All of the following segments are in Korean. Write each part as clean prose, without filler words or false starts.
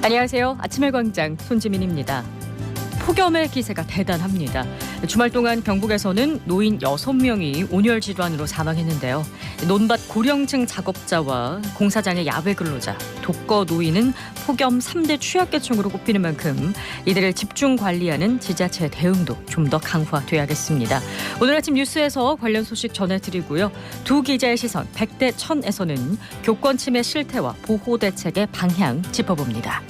안녕하세요. 아침의 광장 손지민입니다. 폭염의 기세가 대단합니다. 주말 동안 경북에서는 노인 6명이 온열 질환으로 사망했는데요. 논밭 고령층 작업자와 공사장의 야외 근로자, 독거 노인은 폭염 3대 취약계층으로 꼽히는 만큼 이들을 집중 관리하는 지자체 대응도 좀 더 강화돼야겠습니다. 오늘 아침 뉴스에서 관련 소식 전해드리고요. 두 기자의 시선 100대 1000에서는 교권 침해 실태와 보호 대책의 방향 짚어봅니다.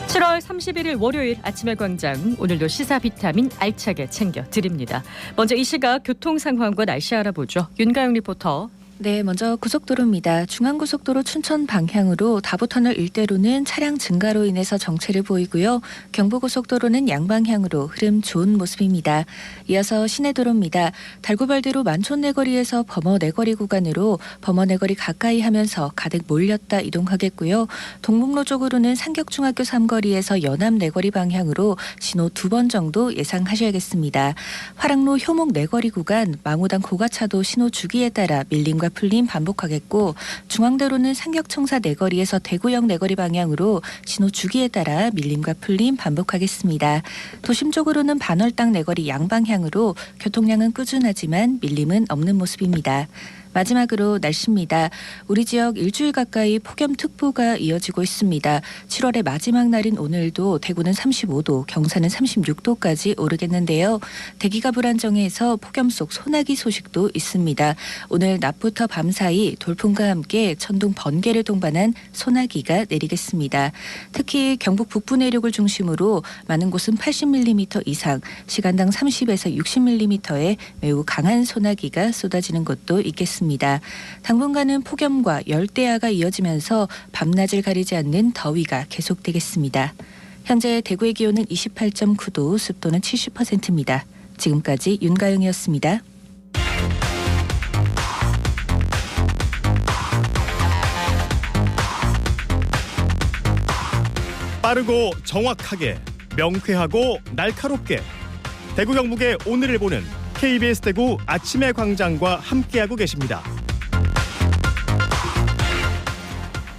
7월 31일 월요일 아침의 광장, 오늘도 시사 비타민 알차게 챙겨드립니다. 먼저 이 시각 교통 상황과 날씨 알아보죠. 윤가영 리포터. 네, 먼저 고속도로입니다. 중앙고속도로 춘천 방향으로 다부터널 일대로는 차량 증가로 인해서 정체를 보이고요. 경부고속도로는 양방향으로 흐름 좋은 모습입니다. 이어서 시내도로입니다. 달구발대로 만촌내거리에서 범어내거리 구간으로 범어내거리 가까이 하면서 가득 몰렸다 이동하겠고요. 동목로 쪽으로는 상격중학교 3거리에서 연암내거리 방향으로 신호 2번 정도 예상하셔야겠습니다. 화랑로 효목내거리 구간 망우당 고가차도 신호 주기에 따라 밀림과 풀림 반복하겠고, 중앙대로는 상격청사 내거리에서 대구역 내거리 방향으로 신호 주기에 따라 밀림과 풀림 반복하겠습니다. 도심 쪽으로는 반월당 내거리 양방향으로 교통량은 꾸준하지만 밀림은 없는 모습입니다. 마지막으로 날씨입니다. 우리 지역 일주일 가까이 폭염특보가 이어지고 있습니다. 7월의 마지막 날인 오늘도 대구는 35도, 경산은 36도까지 오르겠는데요. 대기가 불안정해서 폭염 속 소나기 소식도 있습니다. 오늘 낮부터 밤 사이 돌풍과 함께 천둥 번개를 동반한 소나기가 내리겠습니다. 특히 경북 북부 내륙을 중심으로 많은 곳은 80mm 이상, 시간당 30에서 60mm의 매우 강한 소나기가 쏟아지는 곳도 있겠습니다. 당분간은 폭염과 열대야가 이어지면서 밤낮을 가리지 않는 더위가 계속되겠습니다. 현재 대구의 기온은 28.9도, 습도는 70%입니다. 지금까지 윤가영이었습니다. 빠르고 정확하게, 명쾌하고 날카롭게, 대구 경북의 오늘을 보는 KBS 대구 아침의 광장과 함께하고 계십니다.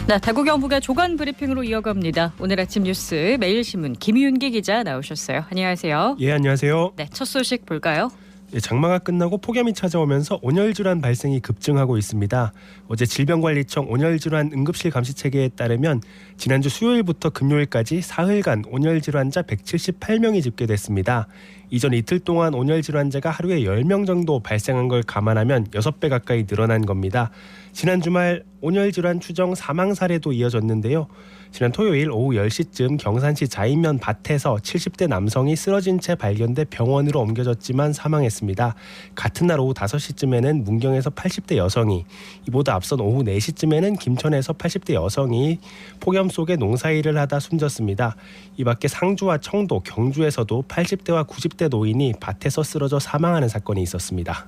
네, 대구 경북의 조간 브리핑으로 이어갑니다. 오늘 아침 뉴스 매일신문 김윤기 기자 나오셨어요. 안녕하세요. 예, 안녕하세요. 네, 첫 소식 볼까요? 예, 장마가 끝나고 폭염이 찾아오면서 온열질환 발생이 급증하고 있습니다. 어제 질병관리청 온열질환 응급실 감시체계에 따르면 지난주 수요일부터 금요일까지 사흘간 온열질환자 178명이 집계됐습니다. 이전 이틀 동안 온열질환자가 하루에 10명 정도 발생한 걸 감안하면 6배 가까이 늘어난 겁니다. 지난 주말 온열질환 추정 사망 사례도 이어졌는데요. 지난 토요일 오후 10시쯤 경산시 자인면 밭에서 70대 남성이 쓰러진 채 발견돼 병원으로 옮겨졌지만 사망했습니다. 같은 날 오후 5시쯤에는 문경에서 80대 여성이, 이보다 앞선 오후 4시쯤에는 김천에서 80대 여성이 폭염 속에 농사일을 하다 숨졌습니다. 이 밖에 상주와 청도, 경주에서도 80대와 90대 노인이 밭에서 쓰러져 사망하는 사건이 있었습니다.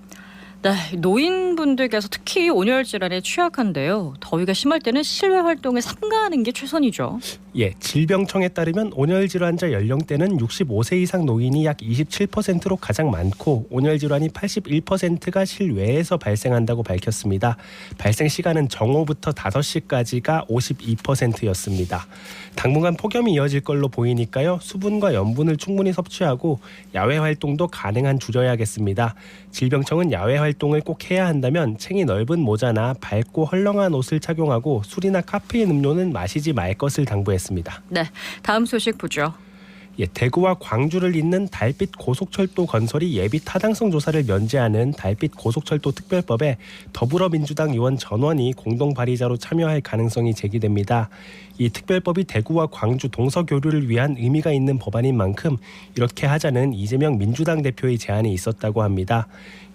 네, 노인분들께서 특히 온열 질환에 취약한데요. 더위가 심할 때는 실외 활동에 삼가하는 게 최선이죠. 예, 질병청에 따르면 온열 질환자 연령대는 65세 이상 노인이 약 27%로 가장 많고, 온열 질환이 81%가 실외에서 발생한다고 밝혔습니다. 발생 시간은 정오부터 5시까지가 52%였습니다. 당분간 폭염이 이어질 걸로 보이니까요. 수분과 염분을 충분히 섭취하고 야외 활동도 가능한 줄여야겠습니다. 질병청은 야외 활동을 꼭 해야 한다면 챙이 넓은 모자나 밝고 헐렁한 옷을 착용하고 술이나 카페인 음료는 마시지 말 것을 당부했습니다. 네, 다음 소식 보죠. 예, 대구와 광주를 잇는 달빛 고속철도 건설이 예비 타당성 조사를 면제하는 달빛 고속철도 특별법에 더불어민주당 의원 전원이 공동 발의자로 참여할 가능성이 제기됩니다. 이 특별법이 대구와 광주 동서교류를 위한 의미가 있는 법안인 만큼 이렇게 하자는 이재명 민주당 대표의 제안이 있었다고 합니다.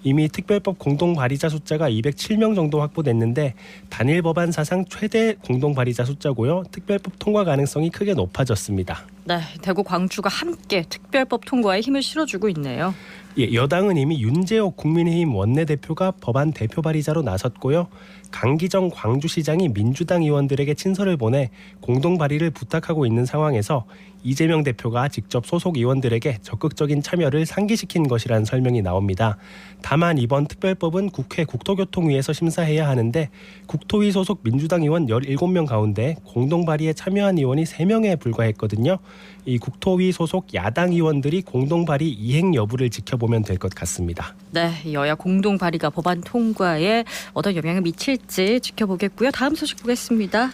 이미 특별법 공동 발의자 숫자가 207명 정도 확보됐는데 단일 법안 사상 최대 공동 발의자 숫자고요. 특별법 통과 가능성이 크게 높아졌습니다. 네, 대구 광주가 함께 특별법 통과에 힘을 실어주고 있네요. 예, 여당은 이미 윤재옥 국민의힘 원내대표가 법안 대표 발의자로 나섰고요. 강기정 광주시장이 민주당 의원들에게 친서를 보내 공동 발의를 부탁하고 있는 상황에서 이재명 대표가 직접 소속 의원들에게 적극적인 참여를 상기시킨 것이라는 설명이 나옵니다. 다만 이번 특별법은 국회 국토교통위에서 심사해야 하는데 국토위 소속 민주당 의원 17명 가운데 공동 발의에 참여한 의원이 3명에 불과했거든요. 이 국토위 소속 야당 의원들이 공동 발의 이행 여부를 지켜보면 될 것 같습니다. 네, 여야 공동 발의가 법안 통과에 어떤 영향을 미칠지 지켜보겠고요. 다음 소식 보겠습니다.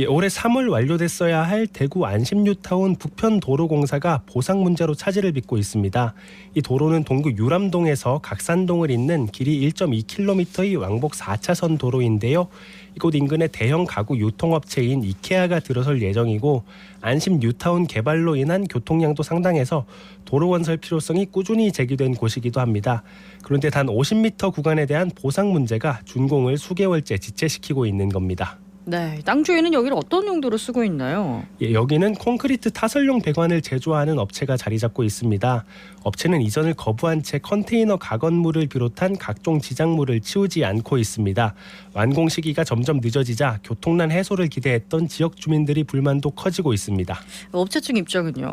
올해 3월 완료됐어야 할 대구 안심뉴타운 북편 도로공사가 보상 문제로 차질을 빚고 있습니다. 이 도로는 동구 유람동에서 각산동을 잇는 길이 1.2km의 왕복 4차선 도로인데요. 이곳 인근에 대형 가구 유통업체인 이케아가 들어설 예정이고 안심뉴타운 개발로 인한 교통량도 상당해서 도로 건설 필요성이 꾸준히 제기된 곳이기도 합니다. 그런데 단 50m 구간에 대한 보상 문제가 준공을 수개월째 지체시키고 있는 겁니다. 네, 땅 주인은 여기를 어떤 용도로 쓰고 있나요? 여기는 콘크리트 타설용 배관을 제조하는 업체가 자리 잡고 있습니다. 업체는 이전을 거부한 채 컨테이너 가건물을 비롯한 각종 지작물을 치우지 않고 있습니다. 완공 시기가 점점 늦어지자 교통난 해소를 기대했던 지역 주민들이 불만도 커지고 있습니다. 업체 측 입장은요?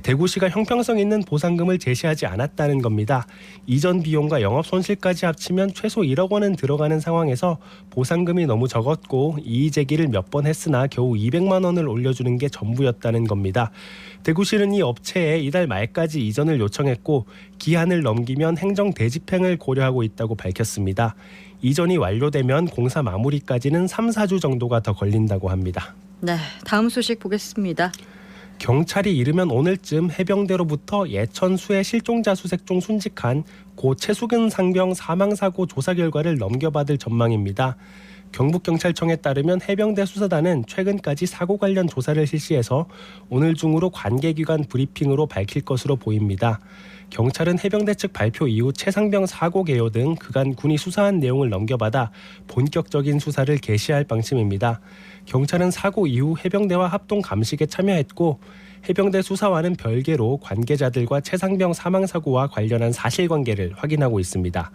대구시가 형평성 있는 보상금을 제시하지 않았다는 겁니다. 이전 비용과 영업 손실까지 합치면 최소 1억 원은 들어가는 상황에서 보상금이 너무 적었고 이의 제기를 몇 번 했으나 겨우 200만 원을 올려주는 게 전부였다는 겁니다. 대구시는 이 업체에 이달 말까지 이전을 요청했고 기한을 넘기면 행정 대집행을 고려하고 있다고 밝혔습니다. 이전이 완료되면 공사 마무리까지는 3-4주 정도가 더 걸린다고 합니다. 네, 다음 소식 보겠습니다. 경찰이 이르면 오늘쯤 해병대로부터 예천 수해 실종자 수색 중 순직한 고 최수근 상병 사망사고 조사 결과를 넘겨받을 전망입니다. 경북경찰청에 따르면 해병대 수사단은 최근까지 사고 관련 조사를 실시해서 오늘 중으로 관계기관 브리핑으로 밝힐 것으로 보입니다. 경찰은 해병대 측 발표 이후 최상병 사고 개요 등 그간 군이 수사한 내용을 넘겨받아 본격적인 수사를 개시할 방침입니다. 경찰은 사고 이후 해병대와 합동 감식에 참여했고 해병대 수사와는 별개로 관계자들과 최상병 사망사고와 관련한 사실관계를 확인하고 있습니다.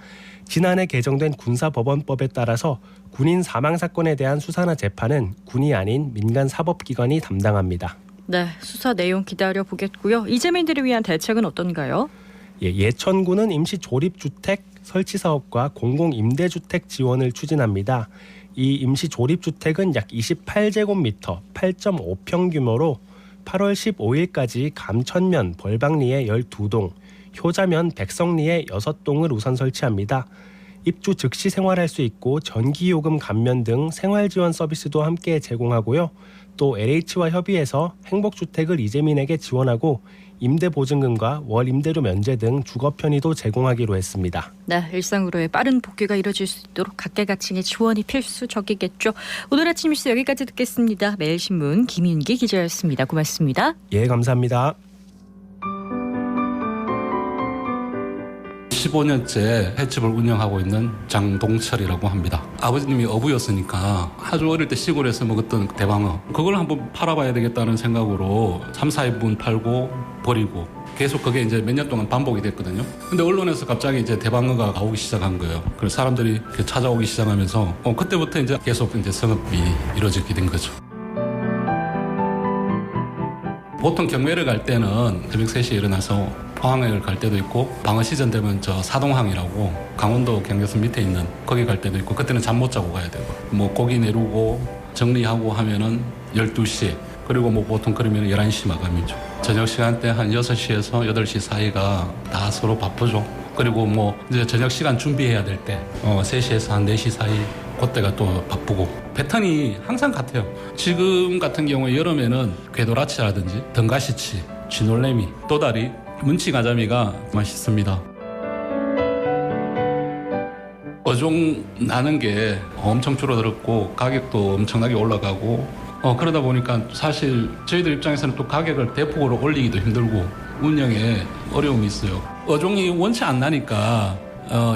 지난해 개정된 군사법원법에 따라서 군인 사망사건에 대한 수사나 재판은 군이 아닌 민간사법기관이 담당합니다. 네, 수사 내용 기다려보겠고요. 이재민들을 위한 대책은 어떤가요? 예천군은 임시조립주택 설치 사업과 공공임대주택 지원을 추진합니다. 이 임시조립주택은 약 28제곱미터 8.5평 규모로 8월 15일까지 감천면 벌방리에 12동, 효자면 백성리에 6동을 우선 설치합니다. 입주 즉시 생활할 수 있고 전기요금 감면 등 생활지원 서비스도 함께 제공하고요. 또 LH와 협의해서 행복주택을 이재민에게 지원하고 임대보증금과 월 임대료 면제 등 주거 편의도 제공하기로 했습니다. 네, 일상으로의 빠른 복귀가 이뤄질 수 있도록 각계각층의 지원이 필수적이겠죠. 오늘 아침 뉴스 여기까지 듣겠습니다. 매일신문 김윤기 기자였습니다. 고맙습니다. 예, 감사합니다. 15년째 횟집을 운영하고 있는 장동철이라고 합니다. 아버님이 어부였으니까 아주 어릴 때 시골에서 먹었던 대방어 그걸 한번 팔아봐야 되겠다는 생각으로 3-4인분 팔고 버리고 계속 그게 이제 몇 년 동안 반복이 됐거든요. 근데 언론에서 갑자기 이제 대방어가 나오기 시작한 거예요. 그래서 사람들이 찾아오기 시작하면서 그때부터 이제 계속 이제 성업이 이루어지게 된 거죠. 보통 경매를 갈 때는 새벽 3시에 일어나서 포항을 갈 때도 있고 방어 시즌 되면 저 사동항이라고 강원도 경계선 밑에 있는 거기 갈 때도 있고 그때는 잠 못 자고 가야 되고 뭐 고기 내리고 정리하고 하면은 12시 그리고 뭐 보통 그러면 11시 마감이죠. 저녁 시간대 한 6시에서 8시 사이가 다 서로 바쁘죠. 그리고 뭐 이제 저녁 시간 준비해야 될 때 3시에서 한 4시 사이 그때가 또 바쁘고 패턴이 항상 같아요. 지금 같은 경우에 여름에는 궤도라치라든지 등가시치, 쥐놀래미, 또다리, 문치가자미가 맛있습니다. 어종 나는 게 엄청 줄어들었고 가격도 엄청나게 올라가고 그러다 보니까 사실 저희들 입장에서는 또 가격을 대폭으로 올리기도 힘들고 운영에 어려움이 있어요. 어종이 원치 안 나니까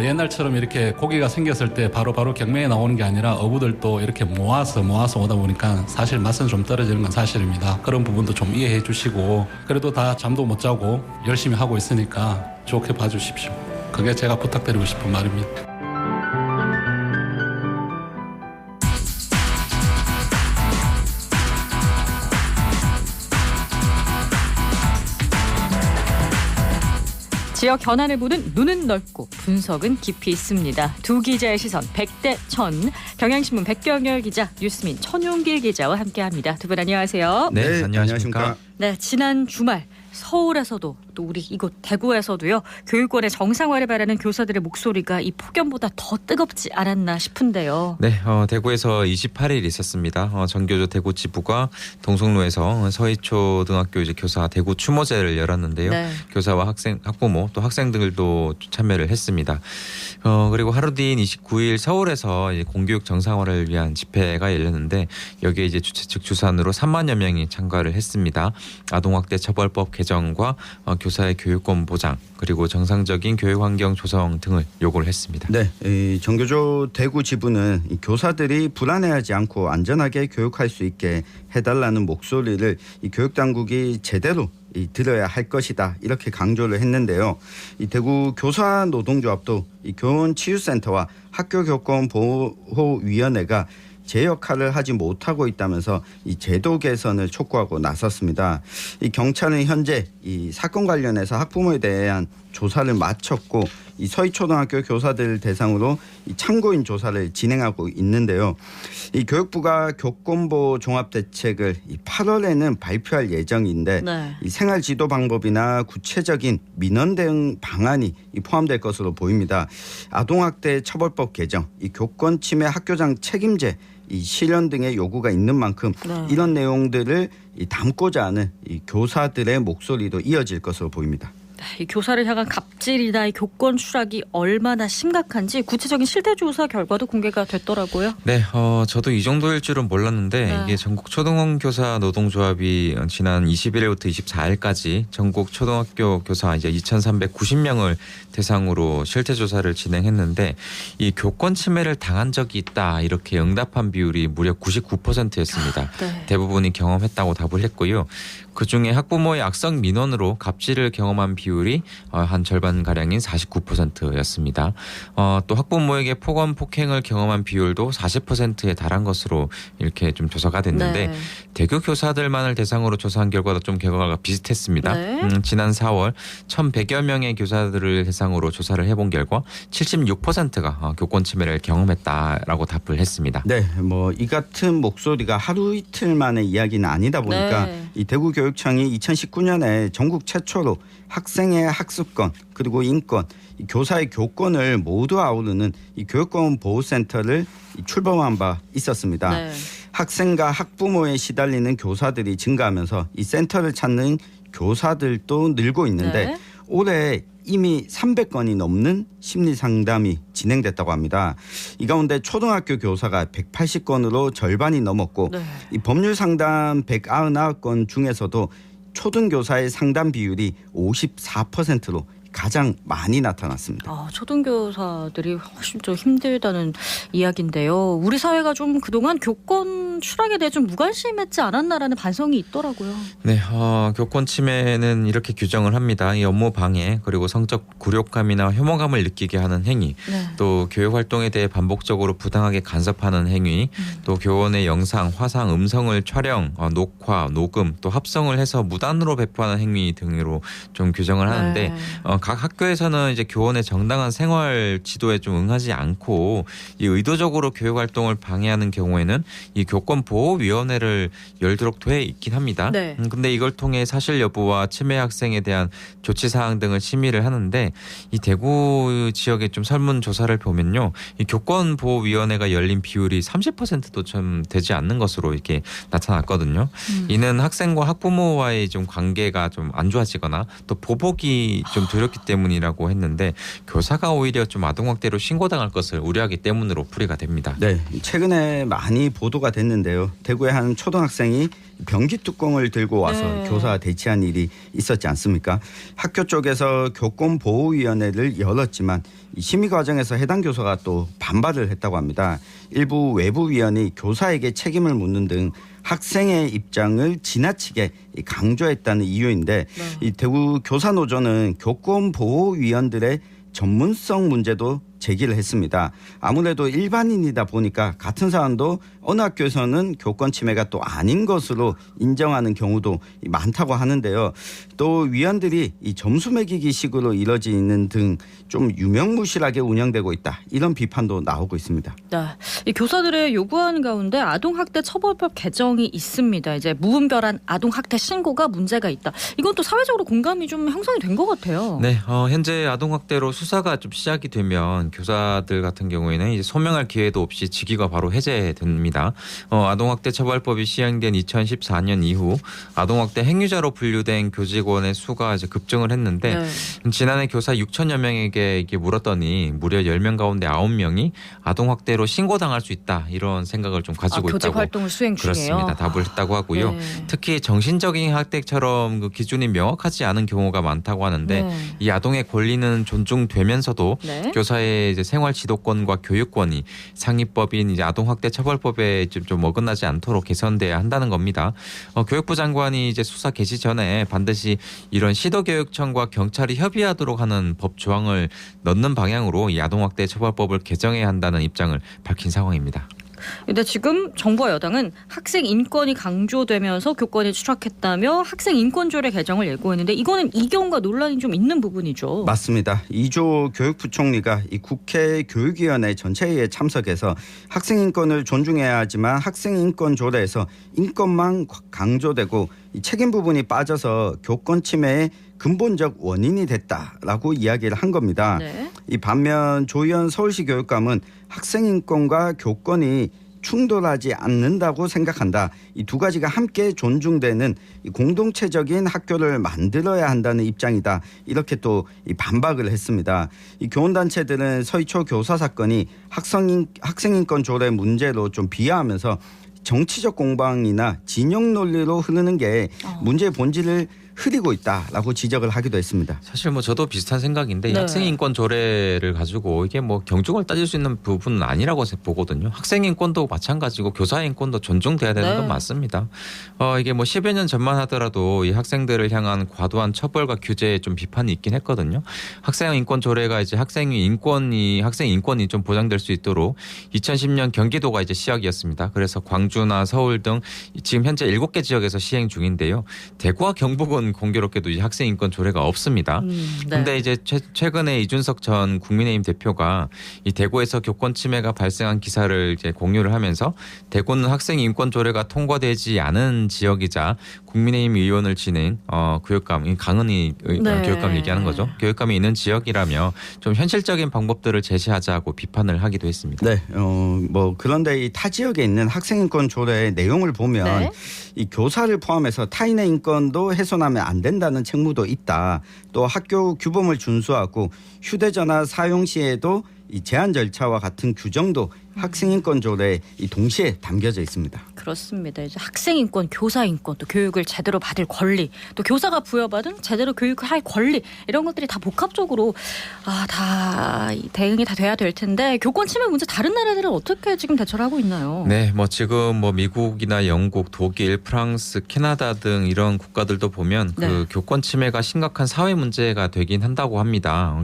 옛날처럼 이렇게 고기가 생겼을 때 바로바로 경매에 나오는 게 아니라 어부들도 이렇게 모아서 오다 보니까 사실 맛은 좀 떨어지는 건 사실입니다. 그런 부분도 좀 이해해 주시고 그래도 다 잠도 못 자고 열심히 하고 있으니까 좋게 봐주십시오. 그게 제가 부탁드리고 싶은 말입니다. 지역 현안을 보는 눈은 넓고 분석은 깊이 있습니다. 두 기자의 시선 100대 1000 경향신문 백경열 기자, 뉴스민 천용길 기자와 함께합니다. 두 분 안녕하세요. 네, 안녕하십니까. 네, 지난 주말 서울에서도 또 우리 이곳 대구에서도요, 교육권의 정상화를 바라는 교사들의 목소리가 이 폭염보다 더 뜨겁지 않았나 싶은데요. 네, 대구에서 28일 있었습니다. 전교조 대구 지부가 동성로에서 서희초등학교 이제 교사 대구 추모제를 열었는데요. 네. 교사와 학생, 학부모 또 학생들도 참여를 했습니다. 그리고 하루 뒤인 29일 서울에서 이제 공교육 정상화를 위한 집회가 열렸는데 여기에 이제 주최 측 주산으로 3만여 명이 참가를 했습니다. 아동학대 처벌법 개정과 교사의 교육권 보장 그리고 정상적인 교육 환경 조성 등을 요구를 했습니다. 네, 이 전교조 대구 지부는 이 교사들이 불안해하지 않고 안전하게 교육할 수 있게 해달라는 목소리를 이 교육당국이 제대로 들어야 할 것이다, 이렇게 강조를 했는데요. 이 대구 교사 노동조합도 이 교원치유센터와 학교교권보호위원회가 제 역할을 하지 못하고 있다면서 이 제도 개선을 촉구하고 나섰습니다. 이 경찰은 현재 이 사건 관련해서 학부모에 대한 조사를 마쳤고 이 서희초등학교 교사들 대상으로 이 참고인 조사를 진행하고 있는데요. 이 교육부가 교권보호 종합대책을 이 8월에는 발표할 예정인데 네. 이 생활지도 방법이나 구체적인 민원 대응 방안이 포함될 것으로 보입니다. 아동학대 처벌법 개정, 이 교권 침해 학교장 책임제 이 실현 등의 요구가 있는 만큼 네. 이런 내용들을 담고자 하는 이 교사들의 목소리도 이어질 것으로 보입니다. 이 교사를 향한 갑질이나 이 교권 추락이 얼마나 심각한지 구체적인 실태 조사 결과도 공개가 됐더라고요. 네, 저도 이 정도일 줄은 몰랐는데 네. 이게 전국 초등교사 노동조합이 지난 21일부터 24일까지 전국 초등학교 교사 이제 2,390명을 대상으로 실태 조사를 진행했는데 이 교권 침해를 당한 적이 있다, 이렇게 응답한 비율이 무려 99%였습니다. 네. 대부분이 경험했다고 답을 했고요. 그중에 학부모의 악성 민원으로 갑질을 경험한 비율이 한 절반 가량인 49%였습니다. 또 학부모에게 폭언 폭행을 경험한 비율도 40%에 달한 것으로 이렇게 좀 조사가 됐는데 네. 대교 교사들만을 대상으로 조사한 결과도 좀 결과가 비슷했습니다. 네. 지난 4월 1,100여 명의 교사들을 대상으로 조사를 해본 결과 76%가 교권 침해를 경험했다라고 답을 했습니다. 네, 뭐 이 같은 목소리가 하루 이틀 만의 이야기는 아니다 보니까 네. 이 대구교육청이 2019년에 전국 최초로 학생의 학습권 그리고 인권, 이 교사의 교권을 모두 아우르는 이 교육권 보호센터를 출범한 바 있었습니다. 네. 학생과 학부모에 시달리는 교사들이 증가하면서 이 센터를 찾는 교사들도 늘고 있는데 네. 올해 이미 300건이 넘는 심리 상담이 진행됐다고 합니다. 이 가운데 초등학교 교사가 180건으로 절반이 넘었고 네. 이 법률 상담 199건 중에서도 초등교사의 상담 비율이 54%로 가장 많이 나타났습니다. 초등교사들이 훨씬 좀 힘들다는 이야기인데요. 우리 사회가 좀 그동안 교권 추락에 대해 좀 무관심했지 않았나라는 반성이 있더라고요. 네, 교권 침해는 이렇게 규정을 합니다. 이 업무 방해 그리고 성적 굴욕감이나 혐오감을 느끼게 하는 행위, 네. 또 교육 활동에 대해 반복적으로 부당하게 간섭하는 행위, 또 교원의 영상, 화상, 음성을 촬영, 녹화, 녹음, 또 합성을 해서 무단으로 배포하는 행위 등으로 좀 규정을 하는데 네. 각 학교에서는 이제 교원의 정당한 생활 지도에 좀 응하지 않고 이 의도적으로 교육 활동을 방해하는 경우에는 이 교권보호위원회를 열도록 돼 있긴 합니다. 네. 근데 이걸 통해 사실 여부와 침해 학생에 대한 조치 사항 등을 심의를 하는데 이 대구 지역의 좀 설문조사를 보면요, 이 교권보호위원회가 열린 비율이 30%도 좀 되지 않는 것으로 이렇게 나타났거든요. 이는 학생과 학부모와의 좀 관계가 좀 안 좋아지거나 또 보복이 좀 두렵기 때문이라고 했는데 교사가 오히려 좀 아동학대로 신고당할 것을 우려하기 때문으로 풀이가 됩니다. 네, 최근에 많이 보도가 됐는데요. 대구의 한 초등학생이 변기 뚜껑을 들고 와서 네. 교사 대치한 일이 있었지 않습니까? 학교 쪽에서 교권보호위원회를 열었지만 이 심의 과정에서 해당 교사가 또 반발을 했다고 합니다. 일부 외부 위원이 교사에게 책임을 묻는 등 학생의 입장을 지나치게 강조했다는 이유인데 이 대구 교사노조는 교권보호위원들의 전문성 문제도 제기를 했습니다. 아무래도 일반인이다 보니까 같은 사안도 어느 학교에서는 교권 침해가 또 아닌 것으로 인정하는 경우도 많다고 하는데요. 또 위원들이 이 점수 매기기식으로 이뤄지는 등 좀 유명무실하게 운영되고 있다. 이런 비판도 나오고 있습니다. 네, 이 교사들의 요구하는 가운데 아동학대 처벌법 개정이 있습니다. 이제 무분별한 아동학대 신고가 문제가 있다. 이건 또 사회적으로 공감이 좀 형성이 된 것 같아요. 네, 현재 아동학대로 수사가 좀 시작이 되면 교사들 같은 경우에는 이제 소명할 기회도 없이 직위가 바로 해제됩니다. 아동학대 처벌법이 시행된 2014년 이후 아동학대 행위자로 분류된 교직원의 수가 이제 급증을 했는데 네. 지난해 교사 6천여 명에게 이렇게 물었더니 무려 10명 가운데 9명이 아동학대로 신고당할 수 있다 이런 생각을 좀 가지고 교직 있다고. 활동을 수행 중이에요. 그렇습니다. 답을 했다고 하고요. 네. 특히 정신적인 학대처럼 그 기준이 명확하지 않은 경우가 많다고 하는데 네. 이 아동의 권리는 존중되면서도 네. 교사의 이제 생활 지도권과 교육권이 상위법인 이제 아동학대 처벌법에 좀 어긋나지 않도록 개선돼야 한다는 겁니다. 교육부 장관이 이제 수사 개시 전에 반드시 이런 시도교육청과 경찰이 협의하도록 하는 법 조항을 넣는 방향으로 이 아동학대 처벌법을 개정해야 한다는 입장을 밝힌 상황입니다. 근데 지금 정부와 여당은 학생 인권이 강조되면서 교권이 추락했다며 학생 인권조례 개정을 예고했는데 이거는 이견과 논란이 좀 있는 부분이죠. 맞습니다. 이조 교육부총리가 이 국회 교육위원회 전체회의에 참석해서 학생 인권을 존중해야 하지만 학생 인권 조례에서 인권만 강조되고 이 책임 부분이 빠져서 교권 침해의 근본적 원인이 됐다라고 이야기를 한 겁니다. 네. 이 반면 조희연 서울시 교육감은 학생 인권과 교권이 충돌하지 않는다고 생각한다. 이 두 가지가 함께 존중되는 이 공동체적인 학교를 만들어야 한다는 입장이다. 이렇게 또 반박을 했습니다. 이 교원단체들은 서희초 교사 사건이 학생인권 조례 문제로 좀 비하하면서 정치적 공방이나 진영 논리로 흐르는 게 문제의 본질을 흐리고 있다라고 지적을 하기도 했습니다. 사실 뭐 저도 비슷한 생각인데 네. 학생인권 조례를 가지고 이게 뭐 경중을 따질 수 있는 부분은 아니라고 보거든요. 학생인권도 마찬가지고 교사인권도 존중돼야 되는 네. 건 맞습니다. 이게 뭐 10여 년 전만 하더라도 이 학생들을 향한 과도한 처벌과 규제에 좀 비판이 있긴 했거든요. 학생인권 조례가 이제 학생 인권이 좀 보장될 수 있도록 2010년 경기도가 이제 시작이었습니다. 그래서 광주나 서울 등 지금 현재 7개 지역에서 시행 중인데요. 대구와 경북은 공교롭게도 이제 학생 인권 조례가 없습니다. 그런데 네. 이제 최근에 이준석 전 국민의힘 대표가 이 대구에서 교권 침해가 발생한 기사를 이제 공유를 하면서 대구는 학생 인권 조례가 통과되지 않은 지역이자 국민의힘 의원을 지낸 교육감 강은희 네. 교육감 얘기하는 거죠. 교육감이 있는 지역이라며 좀 현실적인 방법들을 제시하자고 비판을 하기도 했습니다. 네, 뭐 그런데 이 타 지역에 있는 학생인권 조례의 내용을 보면 네. 이 교사를 포함해서 타인의 인권도 훼손하면 안 된다는 책무도 있다. 또 학교 규범을 준수하고 휴대전화 사용 시에도 이 제한 절차와 같은 규정도 학생인권 조례에 동시에 담겨져 있습니다. 그렇습니다. 이제 학생 인권, 교사 인권, 또 교육을 제대로 받을 권리, 또 교사가 부여받은 제대로 교육을 할 권리 이런 것들이 다 복합적으로 다 대응이 다 돼야 될 텐데 교권 침해 문제 다른 나라들은 어떻게 지금 대처를 하고 있나요? 네, 뭐 지금 뭐 미국이나 영국, 독일, 프랑스, 캐나다 등 이런 국가들도 보면 네. 그 교권 침해가 심각한 사회 문제가 되긴 한다고 합니다.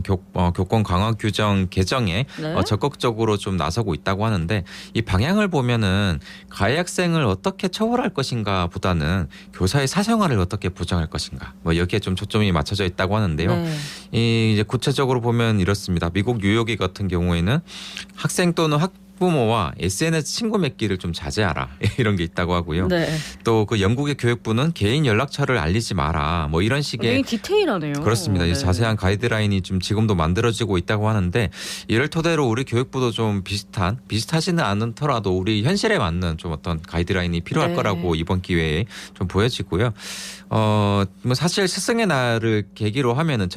교권 강화 규정 개정에 네. 적극적으로 좀 나서고 있다고 하는데 이 방향을 보면은 가해 학생을 어떻게 처벌할 것인가 보다는 교사의 사생활을 어떻게 보장할 것인가 뭐 여기에 좀 초점이 맞춰져 있다고 하는데요. 네. 이 이제 구체적으로 보면 이렇습니다. 미국 뉴욕이 같은 경우에는 학생 또는 학부모와 SNS 친구 맺기를 좀 자제하라 이런 게 있다고 하고요. 네. 또 그 영국의 교육부는 개인 연락처를 알리지 마라 뭐 이런 식의 굉장히 디테일하네요. 그렇습니다. 네. 자세한 가이드라인이 좀 지금도 만들어지고 있다고 하는데 이를 토대로 우리 교육부도 좀 비슷하지는 않더라도 우리 현실에 맞는 좀 어떤 가이드라인이 필요할 네. 거라고 이번 기회에 좀 보여지고요. 뭐 사실 스승의 날을 계기로 하면은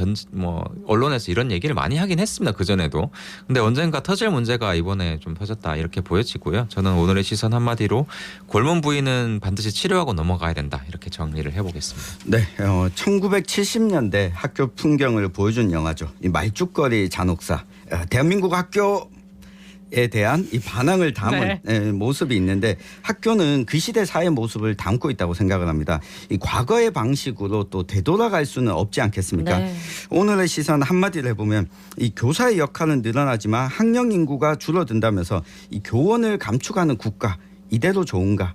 언론에서 이런 얘기를 많이 하긴 했습니다. 그 전에도. 근데 언젠가 터질 문제가 이번에 좀 터졌다 이렇게 보여지고요. 저는 오늘의 시선 한마디로 골문 부위는 반드시 치료하고 넘어가야 된다 이렇게 정리를 해보겠습니다. 네, 1970년대 학교 풍경을 보여준 영화죠. 이 말죽거리 잔혹사. 대한민국 학교 대한 이 반항을 담은 모습이 있는데 학교는 그 시대 사회 모습을 담고 있다고 생각을 합니다. 이 과거의 방식으로 또 되돌아갈 수는 없지 않겠습니까? 네. 오늘의 시선 한마디를 해보면 이 교사의 역할은 늘어나지만 학령 인구가 줄어든다면서 이 교원을 감축하는 국가 이대로 좋은가?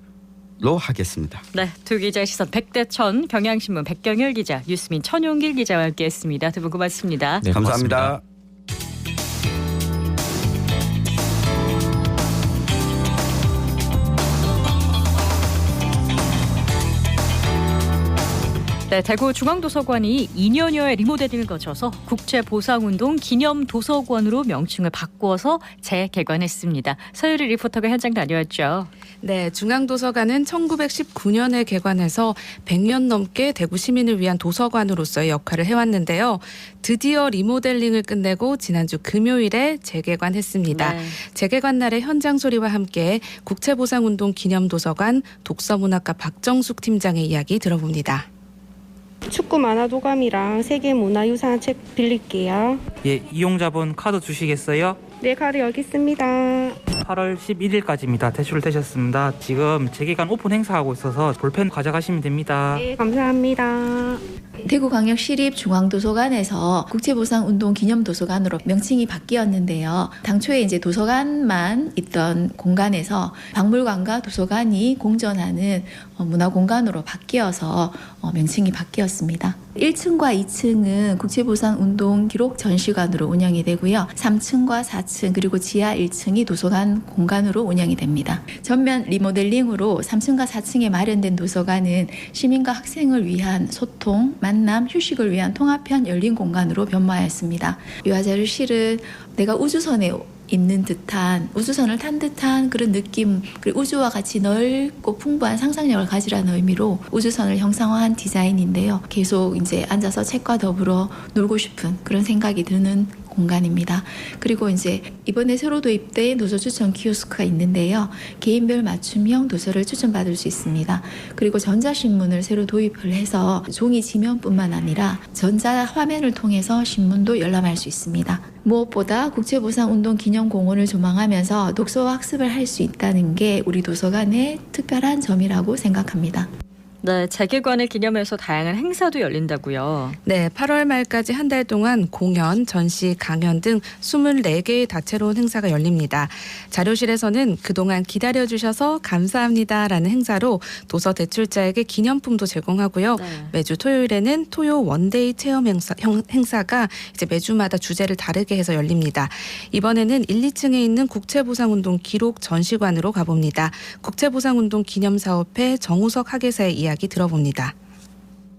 로 하겠습니다. 네, 두 기자의 시선 백대천, 경향신문 백경일 기자, 뉴스민 천용길 기자와 함께했습니다. 두 분 고맙습니다. 네, 감사합니다. 고맙습니다. 네, 대구 중앙도서관이 2년여의 리모델링을 거쳐서 국제보상운동 기념도서관으로 명칭을 바꾸어서 재개관했습니다. 서유리 리포터가 현장 다녀왔죠. 네, 중앙도서관은 1919년에 개관해서 100년 넘게 대구 시민을 위한 도서관으로서의 역할을 해왔는데요. 드디어 리모델링을 끝내고 지난주 금요일에 재개관했습니다. 네. 재개관 날의 현장 소리와 함께 국제보상운동 기념도서관 독서문학과 박정숙 팀장의 이야기 들어봅니다. 축구 만화 도감이랑 세계 문화유산 책 빌릴게요. 예, 이용자분 카드 주시겠어요? 네, 카드 여기 있습니다. 8월 11일까지입니다. 대출되셨습니다. 지금 재개관 오픈 행사하고 있어서 볼펜 가져가시면 됩니다. 네, 감사합니다. 대구광역시립중앙도서관에서 국제보상운동 기념도서관으로 명칭이 바뀌었는데요. 당초에 이제 도서관만 있던 공간에서 박물관과 도서관이 공존하는 문화공간으로 바뀌어서 명칭이 바뀌었습니다. 1층과 2층은 국제보상운동 기록 전시관으로 운영이 되고요. 3층과 4층 그리고 지하 1층이 도서관 공간으로 운영이 됩니다. 전면 리모델링으로 3층과 4층에 마련된 도서관은 시민과 학생을 위한 소통, 만남, 휴식을 위한 통합형 열린 공간으로 변모하였습니다. 유아자료실은 내가 우주선에 있는 듯한, 우주선을 탄 듯한 그런 느낌, 그리고 우주와 같이 넓고 풍부한 상상력을 가지라는 의미로 우주선을 형상화한 디자인인데요. 계속 이제 앉아서 책과 더불어 놀고 싶은 그런 생각이 드는 공간입니다. 그리고 이제 이번에 새로 도입된 도서 추천 키오스크가 있는데요. 개인별 맞춤형 도서를 추천받을 수 있습니다. 그리고 전자신문을 새로 도입을 해서 종이 지면뿐만 아니라 전자 화면을 통해서 신문도 열람할 수 있습니다. 무엇보다 국제보상운동 기념공원을 조망하면서 독서와 학습을 할 수 있다는 게 우리 도서관의 특별한 점이라고 생각합니다. 네, 재개관을 기념해서 다양한 행사도 열린다고요. 네, 8월 말까지 한 달 동안 공연, 전시, 강연 등 24개의 다채로운 행사가 열립니다. 자료실에서는 그동안 기다려주셔서 감사합니다라는 행사로 도서 대출자에게 기념품도 제공하고요. 네. 매주 토요일에는 토요 원데이 체험 행사가 이제 매주마다 주제를 다르게 해서 열립니다. 이번에는 1, 2층에 있는 국제보상운동 기록 전시관으로 가봅니다. 국제보상운동 기념사업회 정우석 학예사의 이야기 들어봅니다.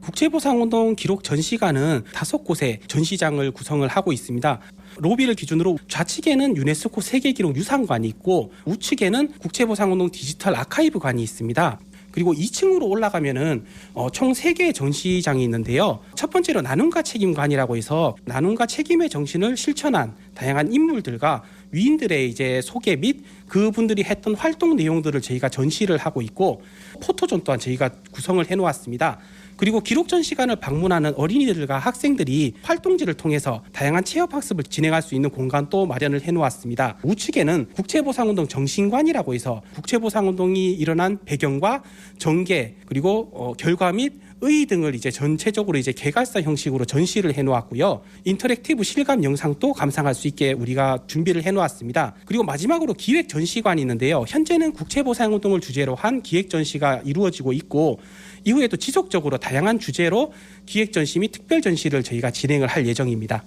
국제보상운동 기록 전시관은 5곳의 전시장을 구성을 하고 있습니다. 로비를 기준으로 좌측에는 유네스코 세계기록 유산관이 있고 우측에는 국제보상운동 디지털 아카이브관이 있습니다. 그리고 2층으로 올라가면은 총 3개의 전시장이 있는데요. 첫 번째로 나눔과 책임관이라고 해서 나눔과 책임의 정신을 실천한 다양한 인물들과 위인들의 이제 소개 및 그분들이 했던 활동 내용들을 저희가 전시를 하고 있고 포토존 또한 저희가 구성을 해놓았습니다. 그리고 기록전 시간을 방문하는 어린이들과 학생들이 활동지를 통해서 다양한 체험학습을 진행할 수 있는 공간도 마련을 해놓았습니다. 우측에는 국제보상운동 정신관이라고 해서 국제보상운동이 일어난 배경과 전개 그리고 결과 및 의 등을 이제 전체적으로 이제 개괄사 형식으로 전시를 해놓았고요. 인터랙티브 실감 영상도 감상할 수 있게 우리가 준비를 해놓았습니다. 그리고 마지막으로 기획 전시관이 있는데요. 현재는 국제보상운동을 주제로 한 기획 전시가 이루어지고 있고 이후에도 지속적으로 다양한 주제로 기획 전시 및 특별 전시를 저희가 진행을 할 예정입니다.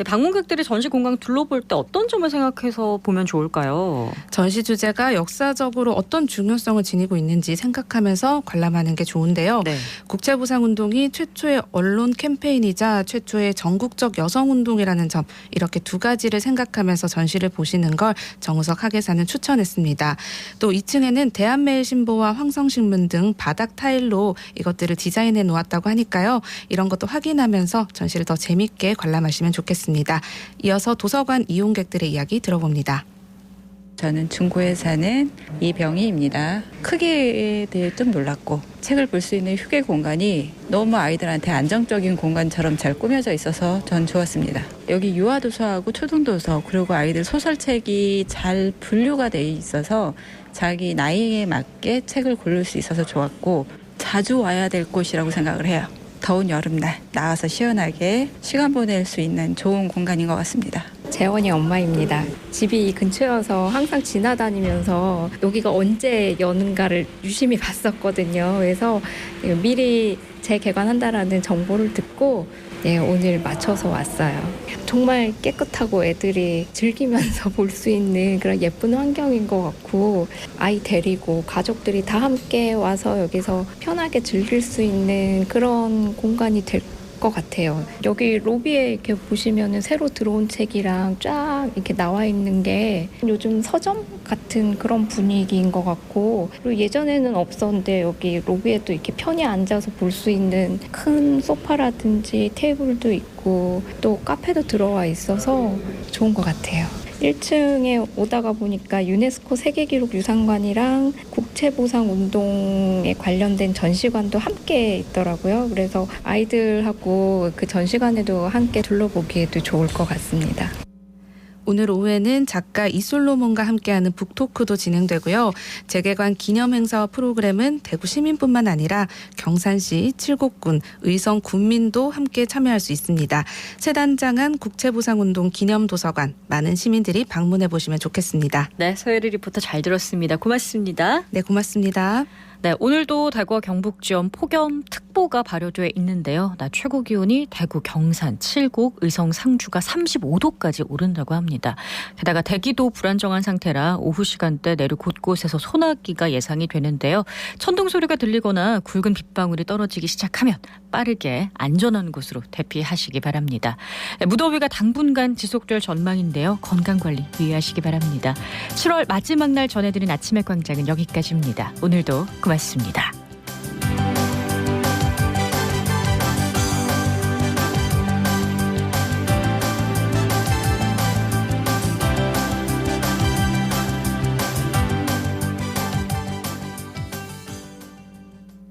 방문객들이 전시 공간 둘러볼 때 어떤 점을 생각해서 보면 좋을까요? 전시 주제가 역사적으로 어떤 중요성을 지니고 있는지 생각하면서 관람하는 게 좋은데요. 네. 국제보상운동이 최초의 언론 캠페인이자 최초의 전국적 여성운동이라는 점 이렇게 두 가지를 생각하면서 전시를 보시는 걸 정우석 학예사는 추천했습니다. 또 2층에는 대한매일신보와 황성신문 등 바닥 타일로 이것들을 디자인해 놓았다고 하니까요. 이런 것도 확인하면서 전시를 더 재밌게 관람하시면 좋겠습니다. 이어서 도서관 이용객들의 이야기 들어봅니다. 저는 중구에 사는 이병희입니다. 크기에 대해 좀 놀랐고 책을 볼 수 있는 휴게 공간이 너무 아이들한테 안정적인 공간처럼 잘 꾸며져 있어서 전 좋았습니다. 여기 유아도서하고 초등도서 그리고 아이들 소설책이 잘 분류가 돼 있어서 자기 나이에 맞게 책을 고를 수 있어서 좋았고 자주 와야 될 곳이라고 생각을 해요. 더운 여름날 나와서 시원하게 시간 보낼 수 있는 좋은 공간인 것 같습니다. 재원이 엄마입니다. 집이 이 근처여서 항상 지나다니면서 여기가 언제 여는가를 유심히 봤었거든요. 그래서 미리 재개관한다라는 정보를 듣고 오늘 맞춰서 왔어요. 정말 깨끗하고 애들이 즐기면서 볼 수 있는 그런 예쁜 환경인 것 같고 아이 데리고 가족들이 다 함께 와서 여기서 편하게 즐길 수 있는 그런 공간이 될 것 같아요. 여기 로비에 이렇게 보시면은 새로 들어온 책이랑 쫙 이렇게 나와 있는 게 요즘 서점 같은 그런 분위기인 것 같고 그리고 예전에는 없었는데 여기 로비에도 이렇게 편히 앉아서 볼 수 있는 큰 소파라든지 테이블도 있고 또 카페도 들어와 있어서 좋은 것 같아요. 1층에 오다가 보니까 유네스코 세계기록 유산관이랑 국채보상운동에 관련된 전시관도 함께 있더라고요. 그래서 아이들하고 그 전시관에도 함께 둘러보기에도 좋을 것 같습니다. 오늘 오후에는 작가 이솔로몬과 함께하는 북토크도 진행되고요. 재개관 기념행사와 프로그램은 대구 시민뿐만 아니라 경산시, 칠곡군, 의성 군민도 함께 참여할 수 있습니다. 새단장한 국채보상운동 기념도서관 많은 시민들이 방문해 보시면 좋겠습니다. 네, 서예리 리포터 잘 들었습니다. 고맙습니다. 네, 고맙습니다. 네, 오늘도 대구와 경북 지역 폭염특보가 발효돼 있는데요. 낮 최고 기온이 대구 경산, 칠곡, 의성, 상주가 35도까지 오른다고 합니다. 게다가 대기도 불안정한 상태라 오후 시간대 내륙 곳곳에서 소나기가 예상이 되는데요. 천둥 소리가 들리거나 굵은 빗방울이 떨어지기 시작하면 빠르게 안전한 곳으로 대피하시기 바랍니다. 무더위가 당분간 지속될 전망인데요. 건강관리 유의하시기 바랍니다. 7월 마지막 날 전해드린 아침의 광장은 여기까지입니다. 오늘도 고맙습니다.